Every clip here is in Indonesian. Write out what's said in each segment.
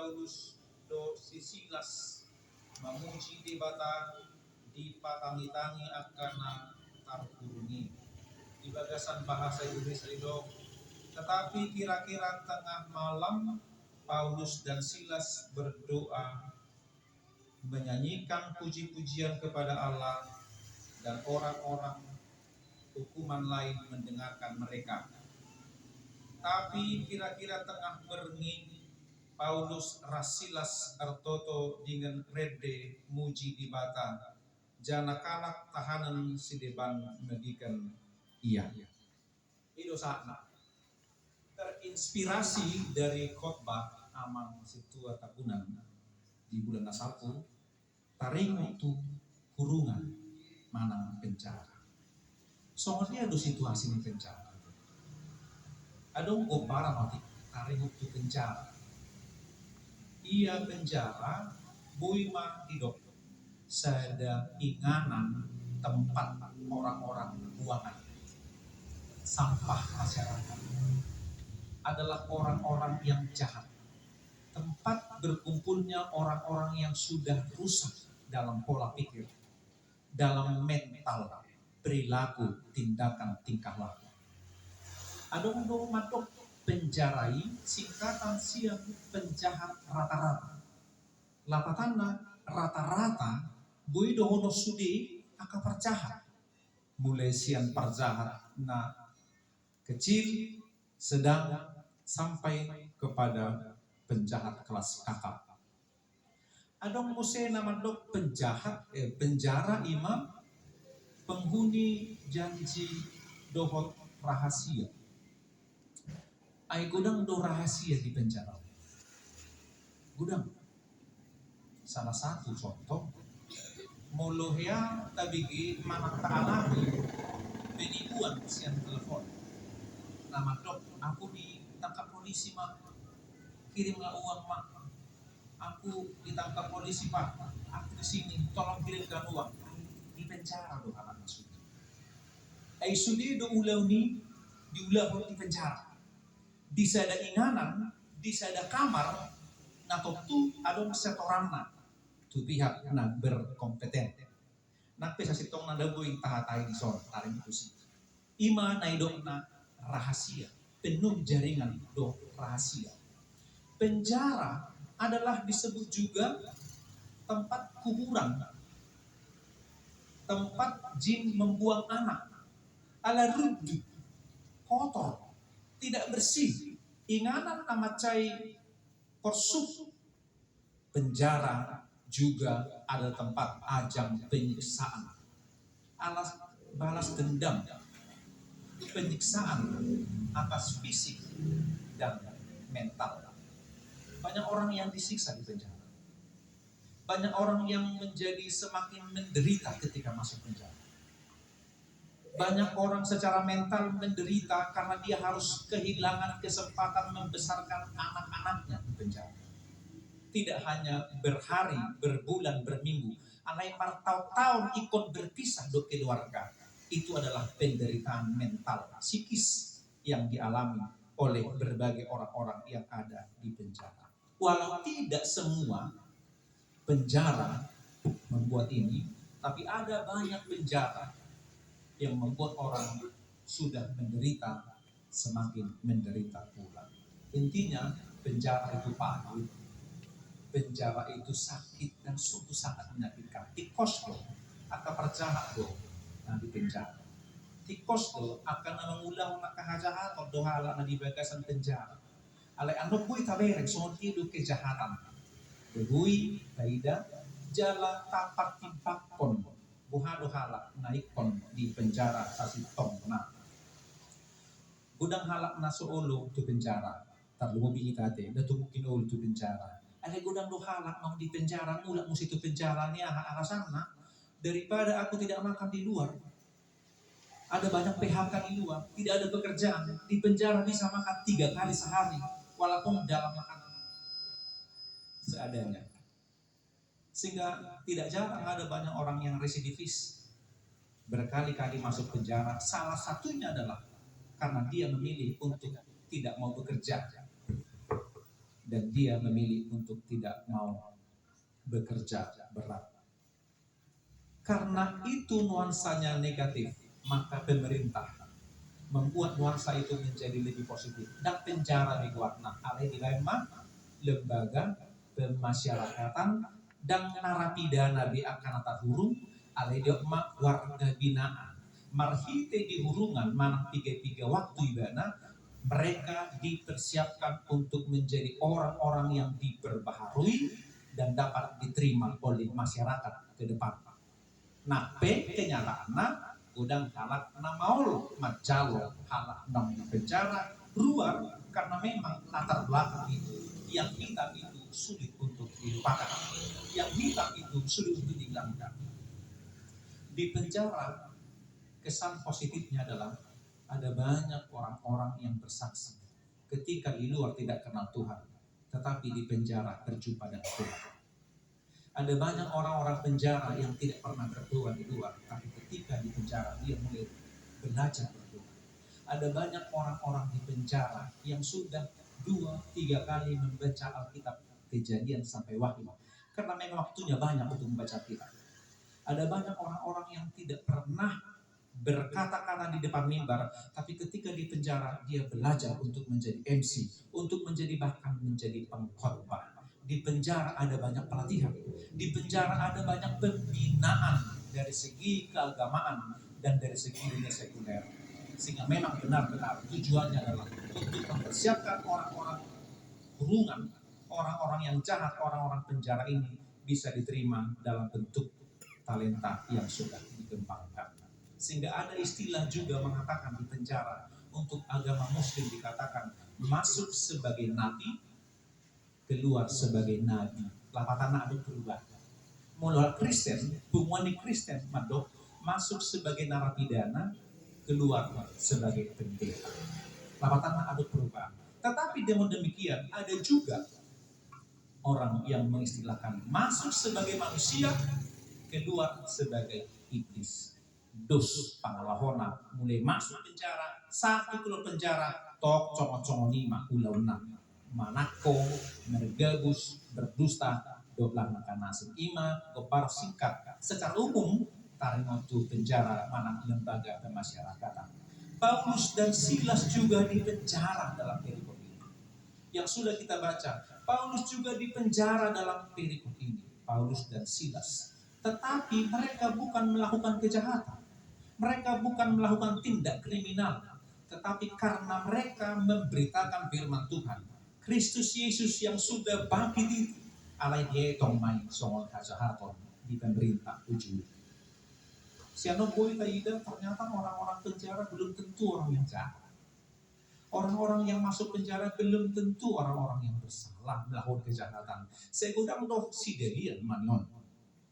Paulus do Sisilas memuji di bata di patangi-tangi akana tarkurungi di bagasan bahasa Indonesia itu. Tetapi kira-kira tengah malam Paulus dan Silas berdoa menyanyikan puji-pujian kepada Allah, dan orang-orang hukuman lain mendengarkan mereka. Tapi kira-kira tengah beringin Paulus rasilas artoto dengan rede muji di bata jana kalak tahanan si deban medikan iya. Itu sana terinspirasi dari khotbah amang situa tahunan di bulan Nasapu taring waktu kurungan manang penjara. Soalnya ada situasi di penjara. Ada gobara mati taring waktu penjara. Ia penjara boima hidup sada inganan tempat orang-orang buangan sampah masyarakat adalah orang-orang yang jahat, tempat berkumpulnya orang-orang yang sudah rusak dalam pola pikir, dalam mental, perilaku, tindakan, tingkah laku. Adong matok penjarai singkatan siang penjahat rata-rata. Lapatana rata-rata bui dohono sudi aka perjahat. Mulai siang perjahat na kecil, sedang, sampai kepada penjahat kelas kakap. Adong muse nama dok penjara imam penghuni janji dohot rahasia. Ay gudang do rahasia di penjara. Gudang. Salah satu contoh mulohya tabigi manang taalami penipuan siang telepon. Nama dok, aku ditangkap polisi mak, kirimlah uang mak. Aku ditangkap polisi pak, aku di sini, tolong kirimkan uang. Di penjara do anak masuk. Ay sudi do ulau ni diulah di penjara. Di sada inganan, di sada kamar, na tu adong setoranna tu pihak na berkompeten. Nak pesa sitong na daboy tahatai di son taring itu sih. Ima na idong na rahasia, penuh jaringan do rahasia. Penjara adalah disebut juga tempat kuburan, tempat jin membuang anak, ala ruddu, kotor, tidak bersih. Inganan nama cai korsuk. Penjara juga ada tempat ajang penyiksaan, alas balas dendam, penyiksaan atas fisik dan mental. Banyak orang yang disiksa di penjara. Banyak orang yang menjadi semakin menderita ketika masuk penjara. Banyak orang secara mental menderita karena dia harus kehilangan kesempatan membesarkan anak-anaknya di penjara. Tidak hanya berhari, berbulan, berminggu, alai bertahun-tahun ikut berpisah do keluarga. Itu adalah penderitaan mental, psikis yang dialami oleh berbagai orang-orang yang ada di penjara. Walau tidak semua penjara membuat ini, tapi ada banyak penjara yang membuat orang sudah menderita semakin menderita pula. Intinya penjara itu pahit, penjara itu sakit dan sungguh sangat menyakitkan. Tikos lo akan perjahat lo di penjara. Tikos lo akan mengulang kehajaan atau dohala di bagasan penjara. Alai ando bui tabereng soal hidup kejahatan. Bui taida jala tapak timpakon buhado halak naikon di penjara kasih tong na. Gudang halak na soolo tu penjara. Tarlubi itate datubukin ol tu penjara. Ada gudang do halak mau di penjara mulak musi tu penjara ni alasan na daripada aku tidak makan di luar. Ada banyak PHK di luar, tidak ada pekerjaan. Di penjara bisa makan 3 kali sehari, walaupun dalam makanan seadanya. Sehingga tidak jarang ada banyak orang yang residivis, berkali-kali masuk penjara. Salah satunya adalah karena dia memilih untuk tidak mau bekerja. dan dia memilih untuk tidak mau bekerja berat. Karena itu nuansanya negatif, maka pemerintah membuat nuansa itu menjadi lebih positif. Dan penjara dibuatna oleh dilema lembaga pemasyarakatan dan narapidana di akanata hurung oleh diokma warga binaan. Marhite di hurungan manang tiga waktu ibana mereka dipersiapkan untuk menjadi orang-orang yang diperbaharui dan dapat diterima oleh masyarakat ke depan. Nah, kenyataannya udang halak na maul macalo halak nang penjara luar karena memang latar belakang itu yang hitam itu sulit untuk dilupakan, yang hitam itu sulit untuk dihilangkan. Di penjara kesan positifnya adalah ada banyak orang-orang yang bersaksi ketika di luar tidak kenal Tuhan, tetapi di penjara berjumpa dengan Tuhan. Ada banyak orang-orang penjara yang tidak pernah berdoa di luar, tapi ketika di penjara dia mulai belajar berdoa. Ada banyak orang-orang di penjara yang sudah 2-3 kali membaca Alkitab Kejadian sampai Wahyu, karena memang waktunya banyak untuk membaca Alkitab. Ada banyak orang-orang yang tidak pernah berkata-kata di depan mimbar, tapi ketika di penjara dia belajar untuk menjadi MC, untuk menjadi bahkan menjadi pengkhotbah. Di penjara ada banyak pelatihan, di penjara ada banyak pembinaan dari segi keagamaan dan dari segi dunia sekuler, sehingga memang benar-benar tujuannya adalah untuk mempersiapkan orang-orang kurungan, orang-orang yang jahat, orang-orang penjara ini bisa diterima dalam bentuk talenta yang sudah dikembangkan. Sehingga ada istilah juga mengatakan di penjara untuk agama Muslim dikatakan masuk sebagai nabi, keluar sebagai nabi. Lapatan ada berubah. Mulai Kristen, bumuan Kristen madok masuk sebagai narapidana, keluar sebagai pendeta. Lapatan ada berubah. Tetapi dengan demikian ada juga orang yang mengistilahkan masuk sebagai manusia, keluar sebagai iblis. Dus pangalahona mulai masuk penjara, satu keluar penjara, tok congo-congo lima ulauna manako mergabus berdusta doblah makan nasib ima gopar singkat secara umum tarima tu penjara mana lembaga pemasyarakatan. Paulus dan Silas juga dipenjara dalam perikop ini yang sudah kita baca. Paulus juga dipenjara dalam perikop ini, Paulus dan Silas. Tetapi mereka bukan melakukan kejahatan, mereka bukan melakukan tindak kriminal, tetapi karena mereka memberitakan firman Tuhan, Kristus Yesus yang sudah bangkit itu, alai dia tomai songol kajahaton di pemerintah ujung. Siano boy taida ternyata orang-orang penjara belum tentu orang yang jahat. Orang-orang yang masuk penjara belum tentu orang-orang yang bersalah melakukan kejahatan. Segudang doh si delian manon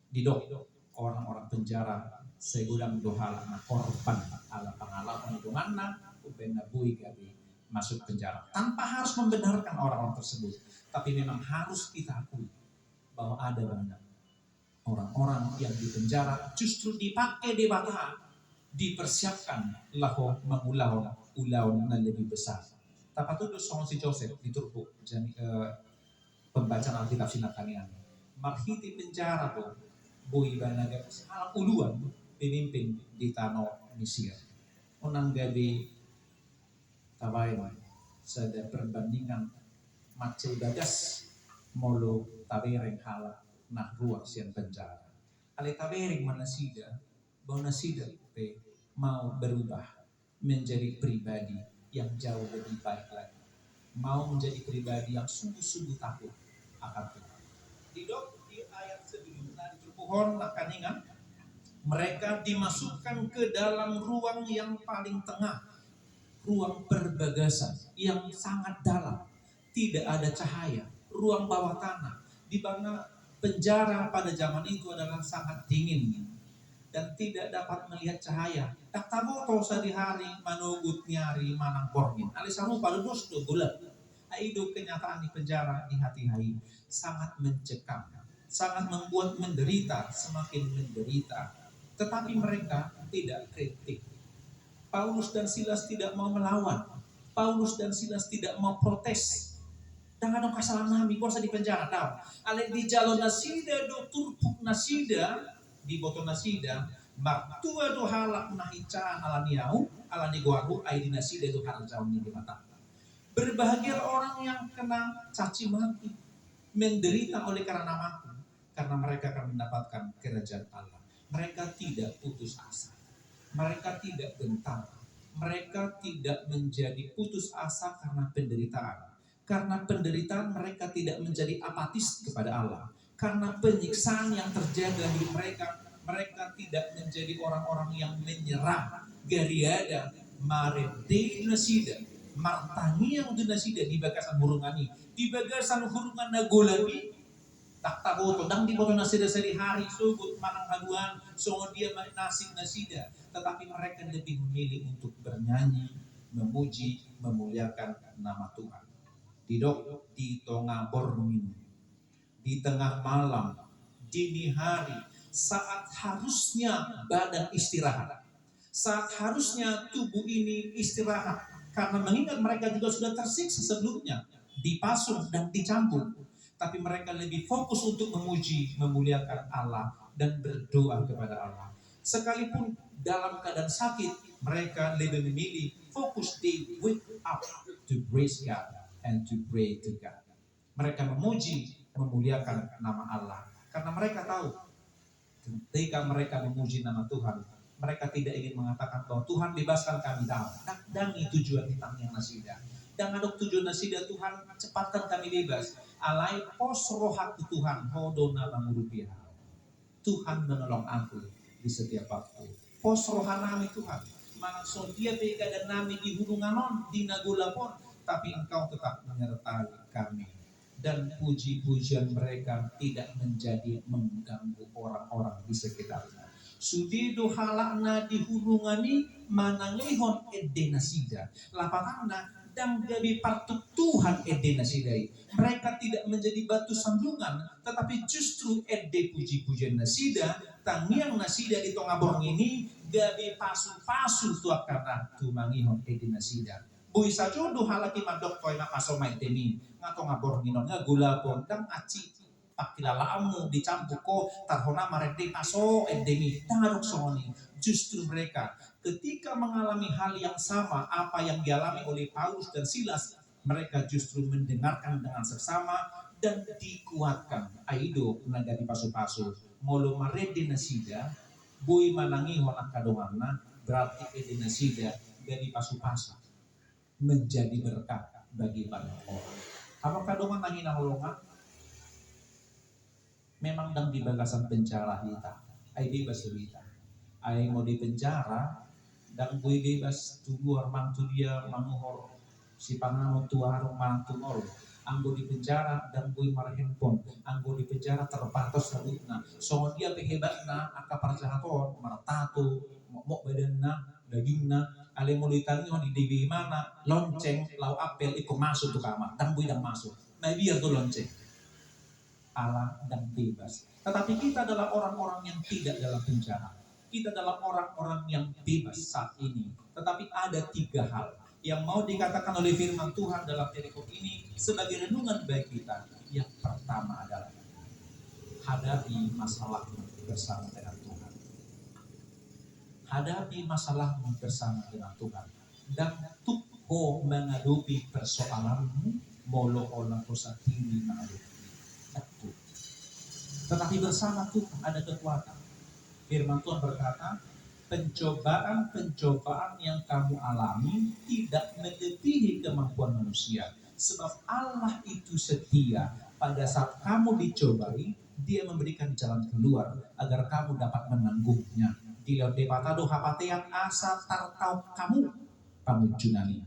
di dok orang-orang penjara segudang dohala na korban ala pengalaman hidunganna upena bui gabi masuk penjara tanpa harus membenarkan orang-orang tersebut, tapi memang harus kita akui bahwa ada banyak orang-orang yang di penjara justru dipakai debata dipersiapkan laho mengulaun ulaun yang lebih besar. Tapat itu soal si Joseph di Turku jadi pembacaan Alkitab Sinakanian marhiti penjara tuh bui banaga salah uluan pemimpin di tanah Mesir. Unang gabi tabayan sada perbandingan macil gagas molo tabereng hala nah ruang siang penjara. Ale tabereng manasida bau nasida pe mau berubah menjadi pribadi yang jauh lebih baik lagi. Mau menjadi pribadi yang sungguh-sungguh takut akan Tuhan. Di ayat sebelumnya di pohon nakaningan mereka dimasukkan ke dalam ruang yang paling tengah, ruang perbagasan yang sangat dalam, tidak ada cahaya, ruang bawah tanah, di mana penjara pada zaman itu adalah sangat dingin dan tidak dapat melihat cahaya. Tak tahu kau sehari-hari manugut nyari manang pormin. Alisamu pada dos do bulat. Hidup kenyataan di penjara di hati-hati sangat mencekam, sangat membuat menderita, semakin menderita. Tetapi mereka tidak kritik. Paulus dan Silas tidak mau melawan. Paulus dan Silas tidak mau protes. Dan ada kesalahan nami kuasa di penjara tahu. Ale di jalon nasida do turpuk nasida di botol nasida martua do halak nahicaan ala niau ala ni guaru ai di nasida do halak jauh ni di mata. Berbahagia orang yang kena caci maki, menderita oleh karena namaku, karena mereka akan mendapatkan kerajaan Allah. Mereka tidak putus asa, mereka tidak gentar, mereka tidak menjadi putus asa karena penderitaan. Karena penderitaan mereka tidak menjadi apatis kepada Allah. Karena penyiksaan yang terjaga di mereka, mereka tidak menjadi orang-orang yang menyerah. Gariada marede nasida, martani yang nasida di bagasan hurungani, di bagasan hurungan nagolabi, tak tahu todang di bawah nasida sehari-hari sugut manang haduan songo dia nasib nasida, tetapi mereka lebih memilih untuk bernyanyi, memuji, memuliakan nama Tuhan. Didok di tengah bormin, di tengah malam, dini hari, saat harusnya badan istirahat, saat harusnya tubuh ini istirahat, karena mengingat mereka juga sudah tersiksa sebelumnya, dipasung dan dicambuk. Tapi mereka lebih fokus untuk memuji, memuliakan Allah dan berdoa kepada Allah. Sekalipun dalam keadaan sakit, mereka lebih memilih fokus di wake up to praise God and to pray to God. Mereka memuji, memuliakan nama Allah. Karena mereka tahu, ketika mereka memuji nama Tuhan, mereka tidak ingin mengatakan bahwa Tuhan bebaskan kami dan itu tujuan tentang yang nasida. Dan ada tujuan nasida Tuhan cepatkan kami bebas. Alai pos rohat Tuhan hodona mangurupiah. Tuhan menolong aku di setiap waktu. Pos rohanami Tuhan. Maksud dia bega dan nami di hubunganon di nagulapon, tapi Engkau tetap menyertai kami. Dan puji-pujian mereka tidak menjadi mengganggu orang-orang di sekitarnya. Sudido halakna di hurungani mananglihon edenasida. Lapatana dan gabi partuk Tuhan edenasidai. Mereka tidak menjadi batu sandungan, tetapi justru ede puji-pujian nasida, tangiang nasida di tongaborong ini gabi pasu-pasu tuak karena tumangihon edenasida. Bui sajo do halaki madok toy na pasomay temi ngato ngaborong inon nga gula pondang aci pakilalamu dicampuk ko tarhona marede paso edemi tangarok songoni. Justru mereka ketika mengalami hal yang sama apa yang dialami oleh Paulus dan Silas, mereka justru mendengarkan dengan seksama dan dikuatkan. Aido nagadi pasu-pasu molo marede nasida bui manangi honak kadonganna berarti ede nasida jadi pasu-pasu menjadi berkat bagi banyak orang. Apakah dongan nangin holongan? Memang dang di bagasan penjara kita, ai bebas kita. Ai mau di penjara, dan gue bebas tubuh mantu dia manuhor si panganut tuarung mantu nol. Anggo di penjara dan gue marah handphone, anggo di penjara terbatas sabutna. So dia pehebatna akapar jahaton, maratato, mok badanna, dagingna, ale mulitani di dewi mana lonceng lau apel iko masuk tuh kamar, dan gue dang masuk. Nah biar tuh lonceng. Allah dan bebas. Tetapi kita adalah orang-orang yang tidak dalam penjara. Kita adalah orang-orang yang bebas saat ini. Tetapi ada 3 hal yang mau dikatakan oleh firman Tuhan dalam perikop ini sebagai renungan bagi kita. Yang pertama adalah hadapi masalahmu bersama dengan Tuhan. Hadapi masalahmu bersama dengan Tuhan. Dan tukho menghadapi persoalanmu molo olah kosatini menghadapi. Tetapi bersama Tuhan ada kekuatan. Firman Tuhan berkata, pencobaan-pencobaan yang kamu alami tidak melebihi kemampuan manusia. Sebab Allah itu setia. Pada saat kamu dicobai, Dia memberikan jalan keluar agar kamu dapat menanggungnya. Di debatado hapatean asa tartau kamu pamujunani.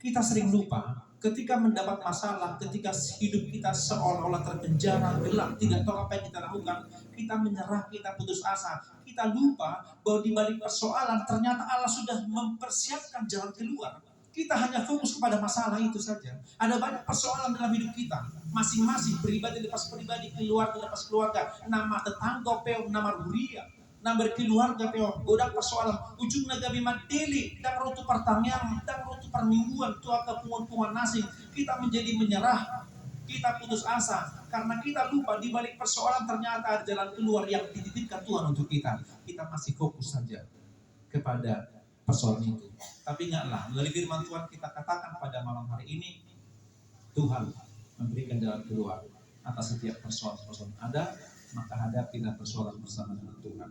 Kita sering lupa ketika mendapat masalah, ketika hidup kita seolah-olah terpenjara, gelap, tidak tahu apa yang kita lakukan, kita menyerah, kita putus asa, kita lupa bahwa di balik persoalan ternyata Allah sudah mempersiapkan jalan keluar. Kita hanya fokus kepada masalah itu saja. Ada banyak persoalan dalam hidup kita, masing-masing pribadi lepas pribadi, keluarga lepas keluarga, nama tetangga peu, nama ruria, nama berkeluarga peu, godang persoalan, ujungnya gabi madeli, dan rotu pertanyaan, dan rotu permingguan, tua kepungan-pungan nasing, kita menjadi menyerah. Kita putus asa karena kita lupa di balik persoalan ternyata ada jalan keluar yang dititipkan Tuhan untuk kita. Kita masih fokus saja kepada persoalan itu. Tapi ingatlah, melalui firman Tuhan kita katakan pada malam hari ini, Tuhan memberikan jalan keluar atas setiap persoalan-persoalan ada, maka hadapilah persoalan bersama dengan Tuhan.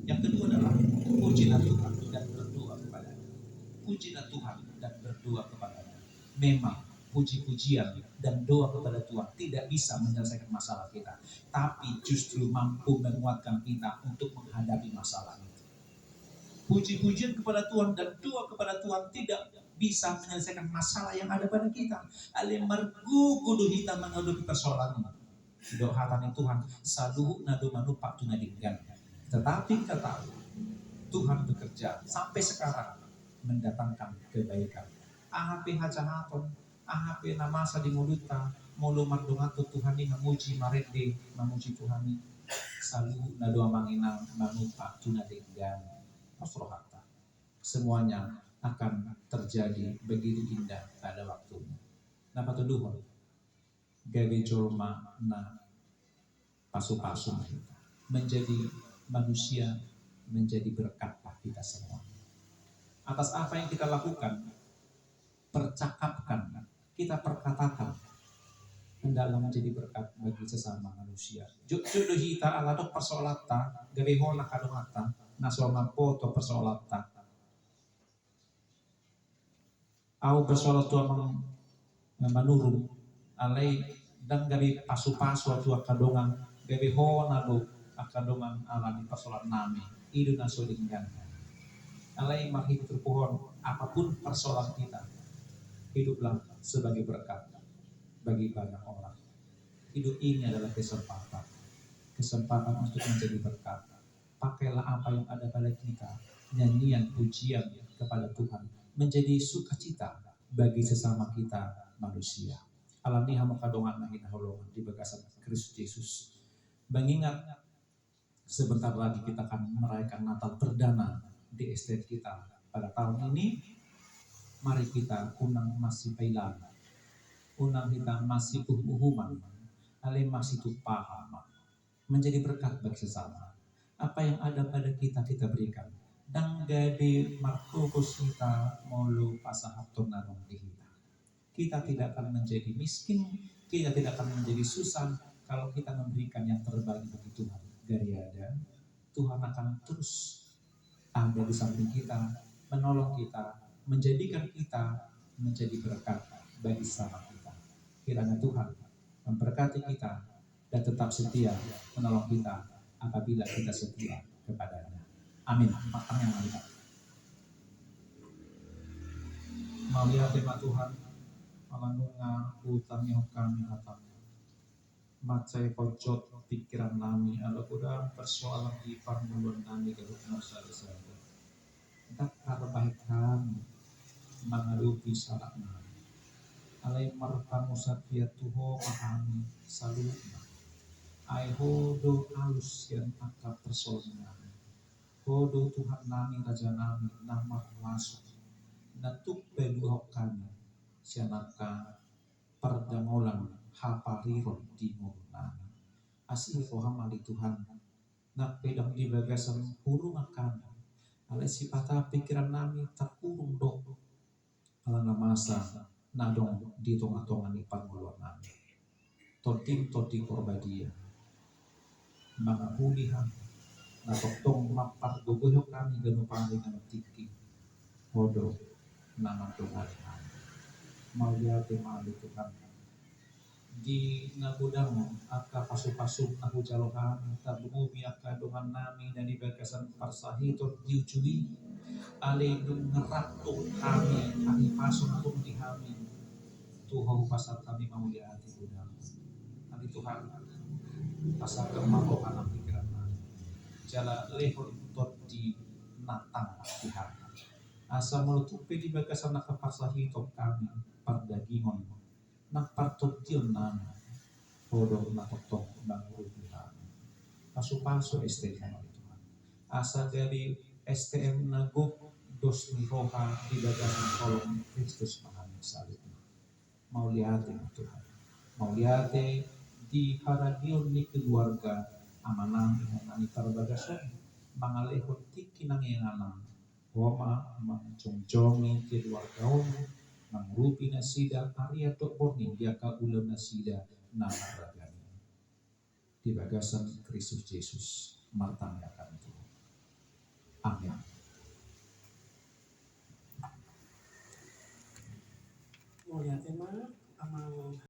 Yang kedua adalah pujilah Tuhan dan berdoa kepadanya. Pujilah Tuhan dan berdoa kepadanya. Memang puji-pujian dan doa kepada Tuhan tidak bisa menyelesaikan masalah kita, tapi justru mampu menguatkan kita untuk menghadapi masalah itu. Puji-pujian kepada Tuhan dan doa kepada Tuhan tidak bisa menyelesaikan masalah yang ada pada kita. Alimargu kudu kita menghadapi persoalan. Doa hatani Tuhan saluhu nadu manupak tunadinggan. Tetapi kita tahu Tuhan bekerja sampai sekarang mendatangkan kebaikan. AHP hajahaton, AHP namasa di mulutnya, mulu mardongato Tuhani memuji marende, memuji Tuhani saluhu nadu amanginang manupak tunadinggan. Harta. Semuanya akan terjadi begitu indah pada waktunya. Napa tuduhon? Gawe jolma na pasu-pasu menjadi manusia, menjadi berkatlah kita semua. Atas apa yang kita lakukan, percakapkan, kita perkatakan, hendaklah menjadi berkat bagi sesama manusia. Jodoh kita ala dok persolata, gawe hola kadongata. Nasoma poto persolata. Au persolat tua manurung alai dan gabi pasu-pasu tua kadongan gabi ho nado akadongan alami persolat nami idu nasolinggan alai mahit terpohon apapun persoalan kita, hiduplah sebagai berkat bagi banyak orang. Hidup ini adalah kesempatan untuk menjadi berkat. Pakailah apa yang ada pada kita, nyanyian pujian kepada Tuhan, menjadi sukacita bagi sesama kita manusia. Alami hamakadongan nahin holongan di bagasan Kristus Yesus. Mengingat sebentar lagi kita akan merayakan Natal perdana di estate kita pada tahun ini. Mari kita unang masih pailan, unang kita masih uhuman, ale masih tu paham, menjadi berkat bagi sesama. Apa yang ada pada kita berikan. Dan gade markopos kita molu pasahapton narong di kita. Kita tidak akan menjadi miskin, kita tidak akan menjadi susah kalau kita memberikan yang terbaik bagi Tuhan. Dari ada, Tuhan akan terus ada di samping kita, menolong kita, menjadikan kita menjadi berkat bagi sesama kita. Kiranya Tuhan memberkati kita dan tetap setia menolong kita apabila kita setia kepadanya. Amin. Matang yang melihat. Malia tema Tuhan, malanunga utang yang kami hatang. Macai pojot pikiran kami, ala kuda persoalan di parmuluan kami ke rumah saya. Dakar baik kami, mengadupi salah kami. Alai marpamu satya tuho mahami salutna. Ai hodo alus yang akap persoalan. Hodo Tuhan nami Raja nami nama masuk. Natuk peluhok kami. Sianaka perdamolan hapariron di mulut nami. Asih rohamali Tuhan. Nak pedang di bagasan hurung akan. Alai sipata pikiran nami terkurung dok. Alana masa nadong di tonga-tonga ni panguluan nami. Toting korbadia. Mga hulihan na toktong maparguguhyo kami ganupang dengan tiki hodo nama Tuhan mauliate malu Tuhan di nagudang aka pasu-pasu aku jalohan tabungubi aka dohan nami dan bagasan parsahiton diucui ale ngerakto kami kami pasu natung di kami Tuhan pasal kami mauliate gudang kami Tuhan pasal kemampuan anak pikiran jala lehon tot di natang di hati asa melutupi di bagasan nakapasahi top kami pardagingon nakpartot diyon nami hodo nakotong banguru Tuhan pasu-pasu STM Tuhan asa dari STM nagok dos ni roha di bagasan kolom Kristus Maha Salib mau lihatin Tuhan Mauliate di haradion ni keluarga amanang ingonani tarbagasan mangalehon tiki nangenganang Roma mangcongcongi keluarga ono mangrupi nasida Arya tok borning dia ka ulam nasida namaragani di bagasan Kristus Yesus martanyakan itu. Amin. Mau lihat emang amang